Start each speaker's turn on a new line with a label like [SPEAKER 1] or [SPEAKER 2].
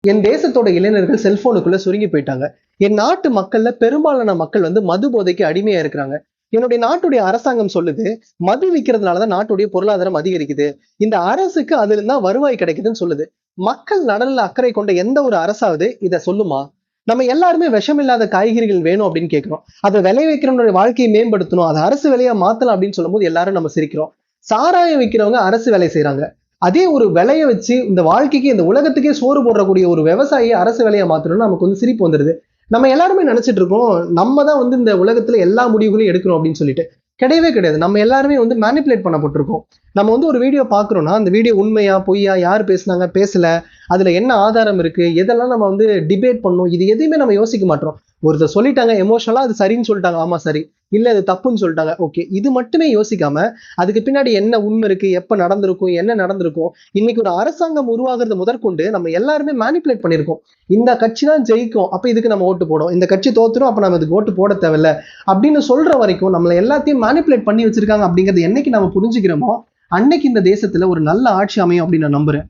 [SPEAKER 1] என் தேசத்தோட இளைஞர்கள் செல்போனுக்குள்ள சுருங்கி போயிட்டாங்க. என் நாட்டு மக்கள்ல பெரும்பாலான மக்கள் மது போதைக்கு அடிமையா இருக்கிறாங்க. என்னுடைய நாட்டுடைய அரசாங்கம் சொல்லுது, மது விக்கிறதுனாலதான் நாட்டுடைய பொருளாதாரம் அதிகரிக்குது. இந்த அரசுக்கு அதுல இருந்தா வருவாய் கிடைக்குதுன்னு சொல்லுது. மக்கள் நலன்ல அக்கறை கொண்ட எந்த ஒரு அரசாவது இத சொல்லுமா? நம்ம எல்லாருமே விஷமில்லாத காய்கறிகள் வேணும் அப்படின்னு கேட்கிறோம். அதை விளைவிக்கிறவனுடைய வாழ்க்கையை மேம்படுத்தணும், அதை அரசு வேலையா மாத்தலாம் அப்படின்னு சொல்லும்போது எல்லாரும் நம்ம சிரிக்கிறோம். சாராயம் விக்கிறவங்க அரசு வேலை செய்யறாங்க. அதே ஒரு விலைய வச்சு இந்த வாழ்க்கைக்கு, இந்த உலகத்துக்கே சோறு போடக்கூடிய ஒரு விவசாயியை அரசு வேலையா மாத்தணும்னு நமக்கு சிரிப்பு வந்துருது. நம்ம எல்லாருமே நினைச்சிட்டு இருக்கோம், நம்ம தான் இந்த உலகத்துல எல்லா முடிவுகளையும் எடுக்கணும் அப்படின்னு சொல்லிட்டு. கிடையவே கிடையாது. நம்ம எல்லாருமே மேனிபுலேட் பண்ணப்பட்டிருக்கோம். நம்ம ஒரு வீடியோ பாக்குறோம்னா, அந்த வீடியோ உண்மையா பொய்யா, யார் பேசுனாங்க பேசல, அதுல என்ன ஆதாரம் இருக்கு, எதெல்லாம் நம்ம டிபேட் பண்ணணும், இது எதையுமே நம்ம யோசிக்க மாட்டோம். ஒருத்தர் சொல்லிட்டாங்க எமோஷனலா, அது சரின்னு சொல்லிட்டாங்க, ஆமா சரி, இல்ல இது தப்புன்னு சொல்லிட்டாங்க, ஓகே, இது மட்டுமே யோசிக்காம அதுக்கு பின்னாடி என்ன உண்மை இருக்கு, எப்ப நடந்திருக்கும், என்ன நடந்திருக்கும், இன்னைக்கு ஒரு அரசாங்கம் உருவாகிறது முதற்கொண்டு நம்ம எல்லாருமே மேனிபுலேட் பண்ணிருக்கோம். இந்த கட்சி தான் ஜெயிக்கும், அப்ப இதுக்கு நம்ம ஓட்டு போடும், இந்த கட்சி தோத்துரும், அப்ப நம்ம இதுக்கு ஓட்டு போட தேவையில்ல அப்படின்னு சொல்ற வரைக்கும் நம்மள எல்லாத்தையும் மேனிபுலேட் பண்ணி வச்சிருக்காங்க அப்படிங்கறது என்னைக்கு நம்ம புரிஞ்சுக்கிறோமோ, அன்னைக்கு இந்த தேசத்துல ஒரு நல்ல ஆட்சி அமையும் அப்படின்னு நான் நம்புறேன்.